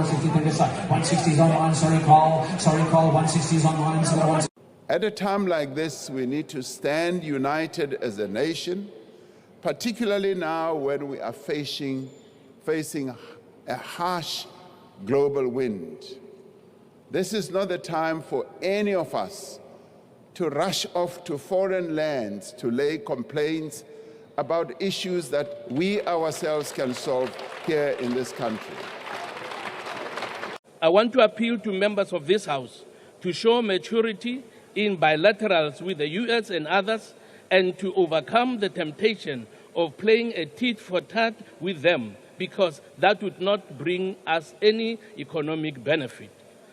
160, 160 is online, sorry, call, 160 is online, so 160. At a time like this, we need to stand united as a nation, particularly now when we are facing a harsh global wind. This is not the time for any of us to rush off to foreign lands to lay complaints about issues that we ourselves can solve here in this country. I want to appeal to members of this House to show maturity in bilaterals with the US and others, and to overcome the temptation of playing a tit-for-tat with them, because that would not bring us any economic benefit.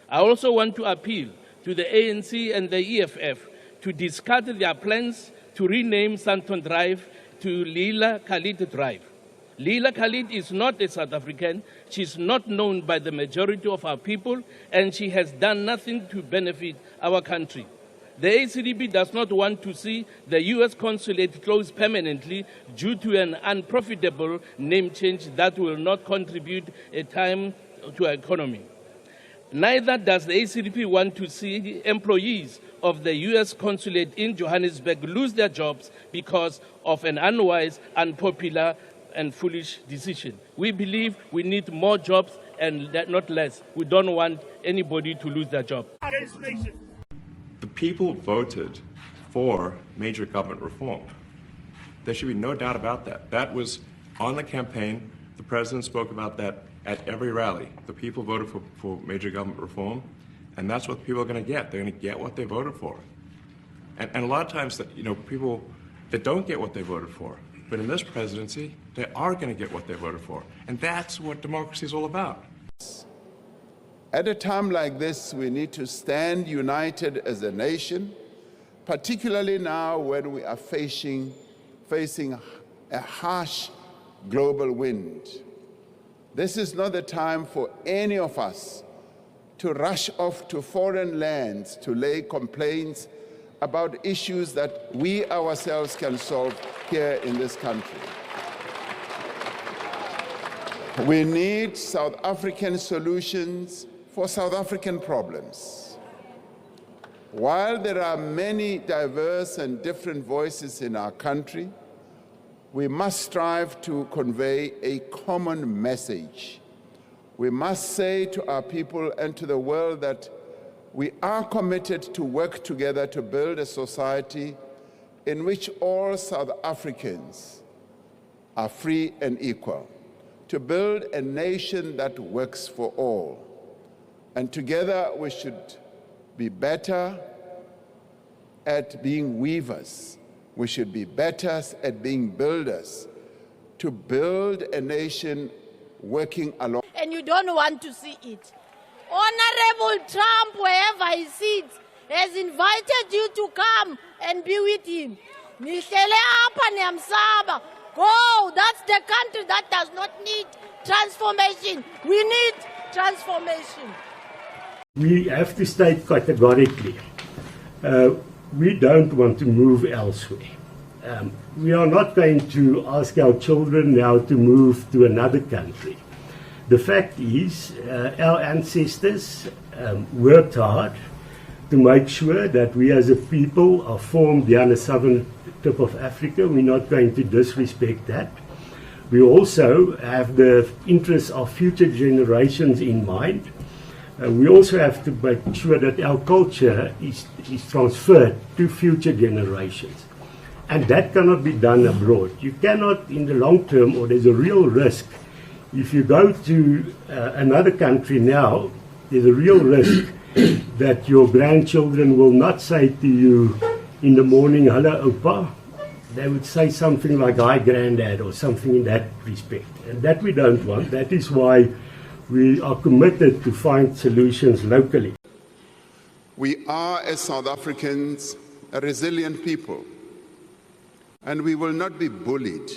I also want to appeal to the ANC and the EFF to discard their plans to rename Santon Drive to Leila Khalid Drive. Leila Khalid is not a South African, she's not known by the majority of our people, and she has done nothing to benefit our country. The ACDP does not want to see the US consulate closed permanently due to an unprofitable name change that will not contribute a time to our economy. Neither does the ACDP want to see employees of the US consulate in Johannesburg lose their jobs because of an unwise, unpopular, and foolish decision. We believe we need more jobs and not less. We don't want anybody to lose their job. The people voted for major government reform. There should be no doubt about that. That was on the campaign. The president spoke about that at every rally. The people voted for major government reform, and that's what people are going to get. They're going to get what they voted for. And a lot of times, people that don't get what they voted for, but in this presidency, they are going to get what they voted for. And that's what democracy is all about. At a time like this, we need to stand united as a nation, particularly now when we are facing a harsh global wind. This is not the time for any of us to rush off to foreign lands to lay complaints about issues that we ourselves can solve here in this country. We need South African solutions for South African problems. While there are many diverse and different voices in our country, we must strive to convey a common message. We must say to our people and to the world that we are committed to work together to build a society in which all South Africans are free and equal, to build a nation that works for all. And together we should be better at being weavers. We should be better at being builders, to build a nation working along. And you don't want to see it. Honorable Trump, wherever he sits, has invited you to come and be with him. Go, that's the country that does not need transformation. We need transformation. We have to state categorically, we don't want to move elsewhere. We are not going to ask our children now to move to another country. The fact is, our ancestors worked hard to make sure that we as a people are formed down the southern tip of Africa. We're not going to disrespect that. We also have the interests of future generations in mind. We also have to make sure that our culture is transferred to future generations. And that cannot be done abroad. You cannot, in the long term, or there's a real risk, if you go to another country now, there's a real risk that your grandchildren will not say to you in the morning, "Hello, Opa." They would say something like, "Hi, Granddad," or something in that respect. And that we don't want. That is why we are committed to find solutions locally. We are, as South Africans, a resilient people, and we will not be bullied